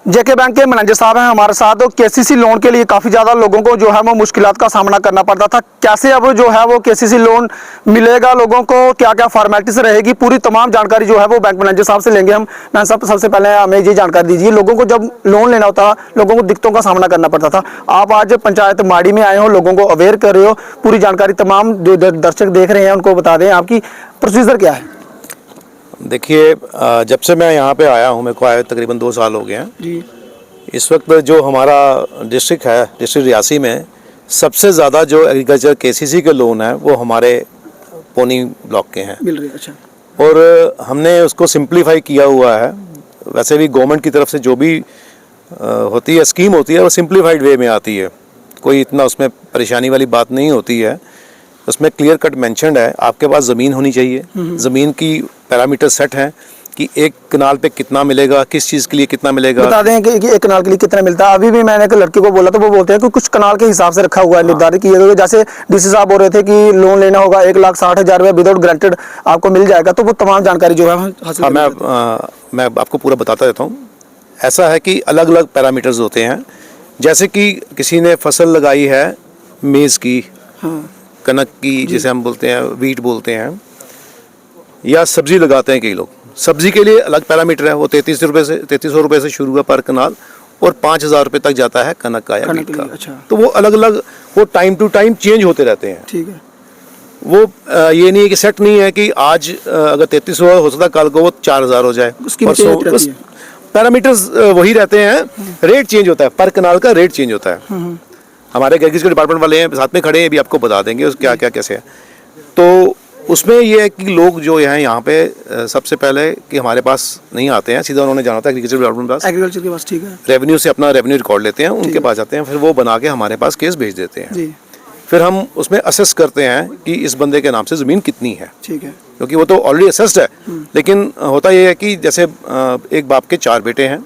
जेके bank के manager साहब हैं हमारे साथ। तो केसीसी लोन के लिए काफ़ी ज़्यादा लोगों को जो है वो मुश्किलात का सामना करना पड़ता था, कैसे अब जो है वो केसीसी लोन मिलेगा लोगों को, क्या क्या फॉर्मेलिटीज रहेगी, पूरी तमाम जानकारी जो है वो बैंक मैनेजर साहब से लेंगे हम। मैनेजर साहब सबसे पहले हमें ये जानकारी दीजिए, लोगों को जब लोन लेना होता लोगों को दिक्कतों का सामना करना पड़ता था, आप आज पंचायत माड़ी में आए हो, लोगों को अवेयर कर रहे हो, पूरी जानकारी तमाम जो दर्शक देख रहे हैं उनको बता दें आपकी प्रोसीजर क्या है। देखिए, जब से मैं यहाँ पे आया हूँ, मेरे को आए तकरीबन 2 साल हो गए हैं जी। इस वक्त जो हमारा डिस्ट्रिक्ट है, डिस्ट्रिक्ट रियासी में सबसे ज़्यादा जो एग्रीकल्चर केसीसी के लोन है वो हमारे पोनी ब्लॉक के हैं मिल रही है। अच्छा। और हमने उसको सिंप्लीफाई किया हुआ है। वैसे भी गवर्नमेंट की तरफ से जो भी होती है स्कीम होती है वो सिंप्लीफाइड वे में आती है, कोई इतना उसमें परेशानी वाली बात नहीं होती है। उसमें क्लियर कट मेंशन्ड है, आपके पास ज़मीन होनी चाहिए, ज़मीन की पैरामीटर सेट हैं कि एक कनाल पे कितना मिलेगा, किस चीज़ के लिए कितना मिलेगा। बता दें कि एक कनाल के लिए कितना मिलता है। अभी भी मैंने एक लड़के को बोला तो वो बोलते हैं कि कुछ कनाल के हिसाब से रखा हुआ है, निर्धारित किए गए। जैसे डीसी साहब बोल रहे थे कि लोन लेना होगा 1,60,000 रुपये विदाउट ग्रांटेड आपको मिल जाएगा, तो वो तमाम जानकारी जो है हासिल। हाँ, मैं आपको पूरा बताता रहता हूँ। ऐसा है कि अलग अलग पैरामीटर्स होते हैं, जैसे कि किसी ने फसल लगाई है मेज़ की, कनक की, जिसे हम बोलते हैं वीट बोलते हैं, या सब्जी लगाते हैं कई लोग, सब्जी के लिए अलग पैरामीटर है, वो 3300 रुपये से शुरू है पर कनाल और 5,000 रुपये तक जाता है कनक का या वीट का। अच्छा। तो वो अलग अलग, वो टाइम टू टाइम चेंज होते रहते हैं। ठीक है। वो ये नहीं है कि सेट नहीं है कि आज अगर 3300 हो सकता है कल को वो 4,000 हो जाए। उसकी पैरामीटर्स वही रहते हैं, रेट चेंज होता है, पर कनाल का रेट चेंज होता है। हमारे एग्रीकल्चर डिपार्टमेंट वाले हैं साथ में खड़े हैं, भी आपको बता देंगे उस क्या क्या कैसे है। तो उसमें ये है कि लोग जो हैं यहाँ पे सबसे पहले कि हमारे पास नहीं आते हैं, सीधा उन्होंने जाना था एग्रीकल्चर डिपार्टमेंट पास, एग्रीकल्चर के पास। ठीक है। रेवेन्यू से अपना रेवेन्यू रिकॉर्ड लेते हैं, उनके पास जाते हैं, फिर वो बना के हमारे पास केस भेज देते हैं जी। फिर हम उसमें असेस करते हैं कि इस बंदे के नाम से ज़मीन कितनी है। ठीक है। क्योंकि वो तो ऑलरेडी असेस्ड है, लेकिन होता ये है कि जैसे एक बाप के 4 बेटे हैं,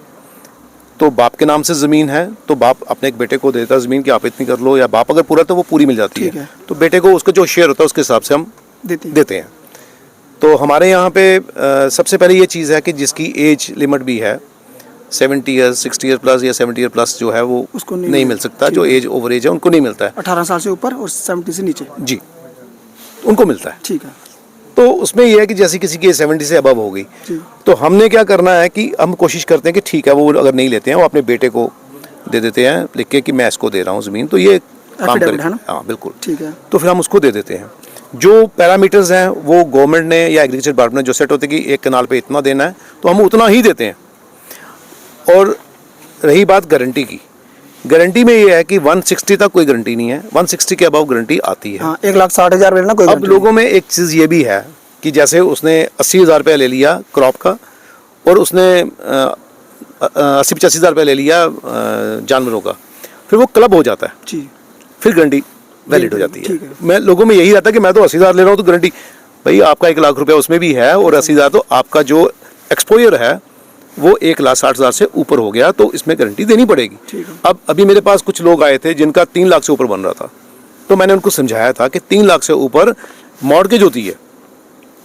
तो बाप के नाम से ज़मीन है तो बाप अपने एक बेटे को देता है ज़मीन कि आप इतनी कर लो, या बाप अगर पूरा तो वो पूरी मिल जाती है, तो बेटे को उसका जो शेयर होता है उसके हिसाब से हम देते हैं। तो हमारे यहाँ पे सबसे पहले ये चीज़ है कि जिसकी एज लिमिट भी है 70 ईयर्स, 60 ईयर प्लस या 70 ईयर प्लस जो है वो उसको नहीं मिल सकता, जो एज ओवर एज है उनको नहीं मिलता है। 18 साल से ऊपर और 70 से नीचे जी उनको मिलता है। ठीक है। तो उसमें यह है कि जैसे किसी की 70 से अबव हो गई, तो हमने क्या करना है कि हम कोशिश करते हैं कि ठीक है वो अगर नहीं लेते हैं वो अपने बेटे को दे देते हैं लिख के कि मैं इसको दे रहा हूँ ज़मीन, तो ये काम करें। हाँ बिल्कुल। ठीक है। तो फिर हम उसको दे देते हैं। जो पैरामीटर्स हैं वो गवर्नमेंट ने या एग्रीकल्चर डिपार्टमेंट ने जो सेट होते हैं कि एक कनाल पे इतना देना है, तो हम उतना ही देते हैं। और रही बात गारंटी की, गारंटी में ये है कि 160 तक कोई गारंटी नहीं है, 160 के अबाव गारंटी आती है। 1,60,000 मिलना कोई। अब लोगों में एक चीज़ ये भी है कि जैसे उसने 80,000 रुपया ले लिया क्रॉप का और उसने 80-85,000 रुपया ले लिया जानवरों का, फिर वो क्लब हो जाता है जी, फिर गारंटी वैलिड हो जाती है। मैं लोगों में यही रहता है कि मैं तो 80,000 ले रहा हूँ तो गारंटी, भाई आपका 1,00,000 रुपया उसमें भी है और 80,000 तो आपका जो एक्सपोजर है वो 1,60,000 से ऊपर हो गया, तो इसमें गारंटी देनी पड़ेगी। अब अभी मेरे पास कुछ लोग आए थे जिनका 3 लाख से ऊपर बन रहा था, तो मैंने उनको समझाया था कि 3 लाख से ऊपर मॉर्गेज होती है,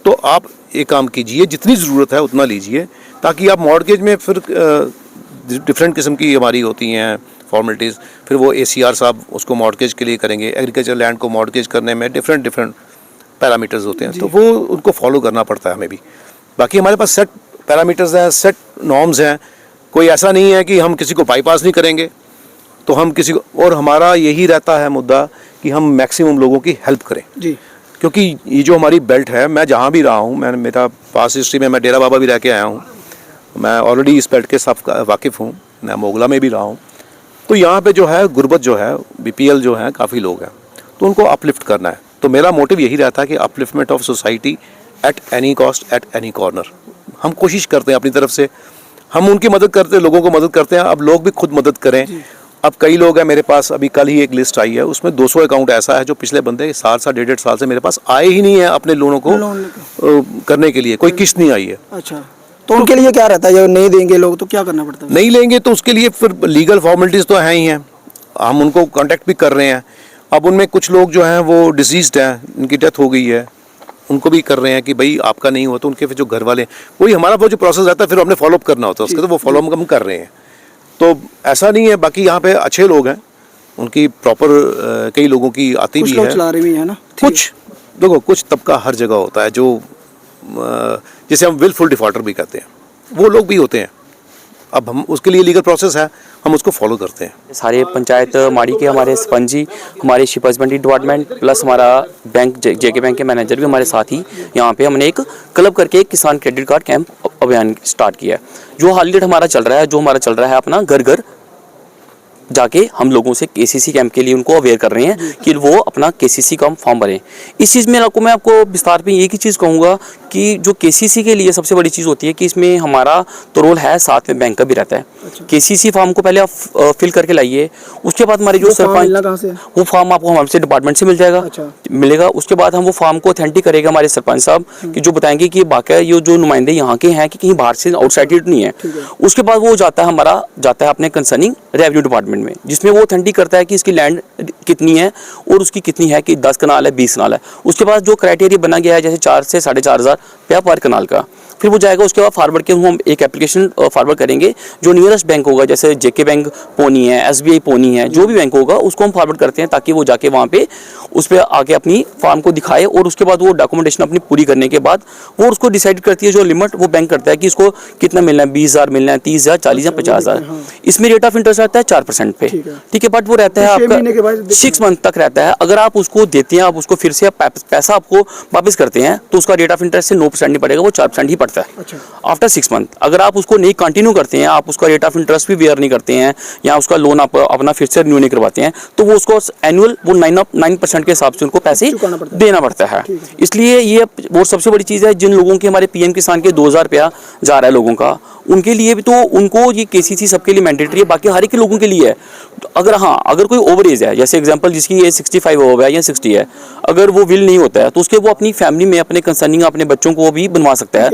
तो आप एक काम कीजिए जितनी ज़रूरत है उतना लीजिए, ताकि आप मॉर्गेज में फिर डिफरेंट किस्म की हमारी होती हैं फॉर्मेलिटीज़, फिर वो ACR साहब उसको मॉर्गेज के लिए करेंगे, एग्रीकल्चर लैंड को मॉर्गेज करने में डिफरेंट पैरामीटर्स होते हैं, तो वो उनको फॉलो करना पड़ता है हमें भी। बाकी हमारे पास सेट पैरामीटर्स हैं, सेट नॉर्म्स हैं, कोई ऐसा नहीं है कि हम किसी को बाईपास नहीं करेंगे, तो हम किसी को, और हमारा यही रहता है मुद्दा कि हम मैक्सिमम लोगों की हेल्प करें जी। क्योंकि ये जो हमारी बेल्ट है, मैं जहाँ भी रहा हूँ, मैं मेरा पास हिस्ट्री में मैं डेरा बाबा भी रह के आया हूँ, मैं ऑलरेडी इस बेल्ट के सब वाकिफ़ हूँ, मैं मोगला में भी रहा हूँ, तो यहाँ पे जो है गुर्बत जो है BPL जो है काफ़ी लोग हैं, तो उनको अपलिफ्ट करना है। तो मेरा मोटिव यही रहता है कि upliftment of society at any cost at any corner. हम कोशिश करते हैं अपनी तरफ से, हम उनकी मदद करते हैं, लोगों को मदद करते हैं, अब लोग भी खुद मदद करें। अब कई लोग हैं मेरे पास, अभी कल ही एक लिस्ट आई है, उसमें 200 अकाउंट ऐसा है जो पिछले बंदे साल 1.5 साल से मेरे पास आए ही नहीं है अपने लोनों को करने के लिए, कोई किस्त नहीं आई है। अच्छा, तो उनके लिए क्या रहता है, जब नहीं देंगे लोग तो क्या करना पड़ता है? नहीं लेंगे तो उसके लिए फिर लीगल फॉर्मेलिटीज़ तो हैं ही हैं, हम उनको कॉन्टेक्ट भी कर रहे हैं। अब उनमें कुछ लोग जो हैं वो डिजीज़्ड हैं, उनकी डेथ हो गई है, उनको भी कर रहे हैं कि भाई आपका नहीं हुआ, तो उनके फिर जो घर वाले, वही हमारा वो जो प्रोसेस रहता है फिर हमने फॉलोअप करना होता है उसका, तो वो फॉलोअप हम कर रहे हैं। तो ऐसा नहीं है, बाकी यहाँ पे अच्छे लोग हैं, उनकी प्रॉपर कई लोगों की आती कुछ भी लोग है, चला रहे भी है ना। कुछ देखो कुछ तबका हर जगह होता है जो जिसे हम विलफुल डिफॉल्टर भी कहते हैं, वो लोग भी होते हैं। अब हम उसके लिए लीगल प्रोसेस है, हम उसको फॉलो करते हैं। सारे पंचायत माड़ी के हमारे सरपंच जी, हमारे शिप हस्बेंड्री डिपार्टमेंट प्लस हमारा बैंक जेके बैंक के मैनेजर भी हमारे साथ ही यहाँ पे हमने एक क्लब करके एक किसान क्रेडिट कार्ड कैंप अभियान स्टार्ट किया है। जो हाल डेट हमारा चल रहा है अपना घर घर जाके हम लोगों से केसीसी कैंप के लिए उनको अवेयर कर रहे हैं कि वो अपना केसीसी का फॉर्म भरें। इस चीज़ में मैं आपको विस्तार पे एक ही चीज़ कहूँगा कि जो केसीसी के लिए सबसे बड़ी चीज़ होती है कि इसमें हमारा तो रोल है, साथ में बैंक का भी रहता है। केसीसी फॉर्म को पहले आप फिल करके लाइए, उसके बाद हमारे जो सरपंच, वो फॉर्म आपको हमारे डिपार्टमेंट से मिल जाएगा, मिलेगा। उसके बाद हम वो फॉर्म को ऑथेंटिक करेगा हमारे सरपंच साहब कि जो बताएंगे कि बाकी ये जो नुमाइंदे यहाँ के हैं कि कहीं बाहर से आउटसाइडेड नहीं है। उसके बाद वो जाता है अपने कंसर्निंग रेवेन्यू डिपार्टमेंट में, जिसमें वो ऑथेंटिक करता है कि इसकी लैंड कितनी है और उसकी कितनी है कि 10 कनाल है 20 कनाल है। उसके बाद जो क्राइटेरिया बना गया है जैसे 4 से 4,500 रुपया पर कनाल का, फिर वो जाएगा। उसके बाद फॉरवर्ड के हम एक एप्लीकेशन फॉरवर्ड करेंगे, जो नियरेस्ट बैंक होगा जैसे जेके बैंक पोनी है, एसबीआई पोनी है, जो भी बैंक होगा उसको हम फॉरवर्ड करते हैं ताकि वो जाके वहाँ पे उस पर आके अपनी फॉर्म को दिखाए और उसके बाद वो डॉक्यूमेंटेशन अपनी पूरी करने के बाद वो उसको डिसाइड करती है जो लिमिट वो बैंक करता है कि इसको कितना मिलना है, 20,000 मिलना है, 30,000, 40,000 या 50,000। इसमें रेट ऑफ इंटरेस्ट रहता है 4% पे, ठीक है। बट वो रहता है आपका 6 मंथ तक रहता है। अगर आप उसको देते हैं, आप उसको फिर से पैसा आपको वापस करते हैं तो उसका रेट ऑफ इंटरेस्ट से 9% नहीं पड़ेगा, वो 4% ही पड़ता है आफ्टर 6 मंथ। अगर आप उसको नहीं कंटिन्यू करते हैं, आप उसका रेट ऑफ इंटरेस्ट भी वेयर नहीं करते हैं या उसका लोन आप अपना फिर से रिन्यू नहीं करवाते हैं, तो वो उसको एनुअल वो 9% के हिसाब से उनको पैसे देना पड़ता है। इसलिए ये वो सबसे बड़ी चीज़ है। जिन लोगों के हमारे पीएम किसान के 2,000 रुपया जा रहा है लोगों का, उनके लिए भी तो उनको ये केसीसी सबके लिए मैंडेटरी है, बाकी हर एक लोगों के लिए है। अगर कोई ओवर एज है, जैसे एग्जांपल जिसकी एज 65 हो गया या 60 है, अगर वो विल नहीं होता है तो उसके वो अपनी फैमिली में अपने कंसर्निंग अपने बच्चों को भी बनवा सकता है।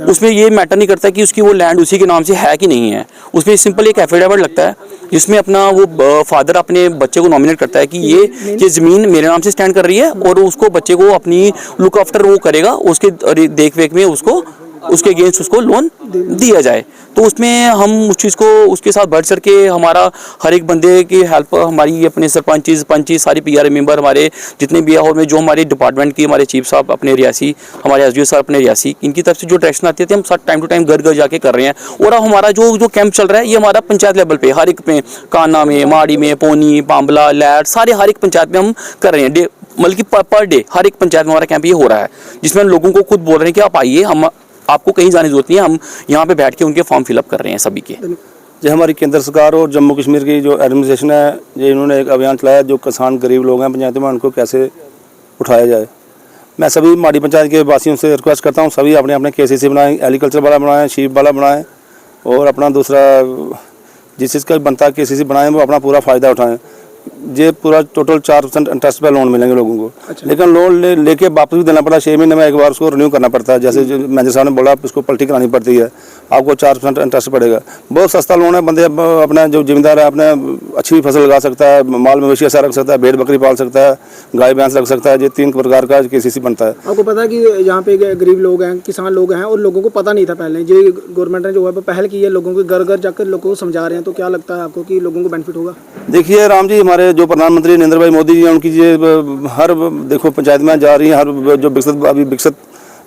उसमें ये मैटर नहीं करता कि उसकी वो लैंड उसी के नाम से है कि नहीं है। उसमें सिंपल एक एफिडेविट लगता है जिसमें अपना वो फादर अपने बच्चे को नॉमिनेट करता है कि ये ज़मीन मेरे नाम से स्टैंड कर रही है और उसको बच्चे को अपनी लुक आफ्टर वो करेगा, उसके देख रेख में उसके अगेंस्ट उसको लोन दिया जाए। तो उसमें हम उस चीज़ को उसके साथ बढ़ चढ़ के हमारा हर एक बंदे की हेल्प, हमारी अपने सरपंच सारी पीआरए मेंबर हमारे जितने भी है, और में जो हमारे डिपार्टमेंट की हमारे चीफ साहब अपने रियासी, हमारे एसडीओ साहब अपने रियासी, इनकी तरफ से जो डायरेक्शन आती है हम सब टाइम टू टाइम घर घर जाके कर रहे हैं। और अब हमारा जो कैंप चल रहा है ये हमारा पंचायत लेवल पे हर एक पे, काना में, माड़ी में, पोनी, पांबला, लैड, सारे हर एक पंचायत में हम कर रहे हैं। बल्कि पर डे हर एक पंचायत में हमारा कैंप ये हो रहा है, जिसमें हम लोगों को खुद बोल रहे हैं कि आप आइए, हम आपको कहीं जाने की जरूरत नहीं है, हम यहाँ पे बैठ के उनके फॉर्म फिलअप कर रहे हैं सभी के। जो हमारी केंद्र सरकार और जम्मू कश्मीर की जो एडमिनिस्ट्रेशन है, ये इन्होंने एक अभियान चलाया जो किसान गरीब लोग हैं पंचायतों में, उनको कैसे उठाया जाए। मैं सभी माड़ी पंचायत के वासियों से रिक्वेस्ट करता हूँ, सभी अपने अपने केसीसी बनाएं, एग्रीकल्चर वाला बनाएं, शीप वाला बनाएं, और अपना दूसरा जिस चीज़ का बनता है केसीसी बनाएं, वो अपना पूरा फ़ायदा उठाएं। ये पूरा टोटल 4% इंटरेस्ट पे लोन मिलेंगे लोगों को। लेकिन लोन लेके वापस भी देना पड़ा, 6 महीने में एक बार उसको रिन्यू करना पड़ता है। जैसे जो मैनेजर साहब ने बोला, उसको पलटी करानी पड़ती है, आपको 4% इंटरेस्ट पड़ेगा। बहुत सस्ता लोन है, बंदे अपना जो जिम्मेदार है अपने अच्छी फसल लगा सकता है, माल मवेशी ऐसा रख सकता है, भेड़ बकरी पाल सकता है, गाय भैंस रख सकता है। ये 3 प्रकार का केसीसी बनता है। आपको पता है कि यहाँ पे गरीब लोग हैं, किसान लोग हैं, और लोगों को पता नहीं था पहले। जो गवर्नमेंट ने जो है पहल की है, लोगों के घर घर जाकर लोगों को समझा रहे हैं, तो क्या लगता है आपको कि लोगों को बेनिफिट होगा? देखिए राम जी, हमारे जो प्रधानमंत्री नरेंद्र भाई मोदी जी हैं, उनकी ये हर देखो पंचायत में जा रही हैं, हर जो विकसित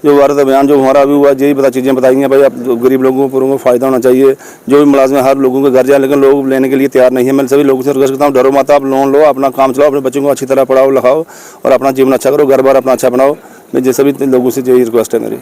जो भारत अभियान जो हमारा अभी हुआ, यही चीज़ें बताई हैं भाई, आप गरीब लोगों को पूरों को फ़ायदा होना चाहिए। जो भी मुलाजिम है हर लोगों के घर जाए, लेकिन लोग लेने के लिए तैयार नहीं है। मैं सभी लोगों से रिक्वेस्ट करता हूँ, डरो मत, आप लोन लो, अपना काम चलाओ, अपने बच्चों को अच्छी तरह पढ़ाओ लिखाओ और अपना जीवन अच्छा करो, घर बार अपना अच्छा बनाओ। मैं सभी लोगों से यही रिक्वेस्ट है मेरी।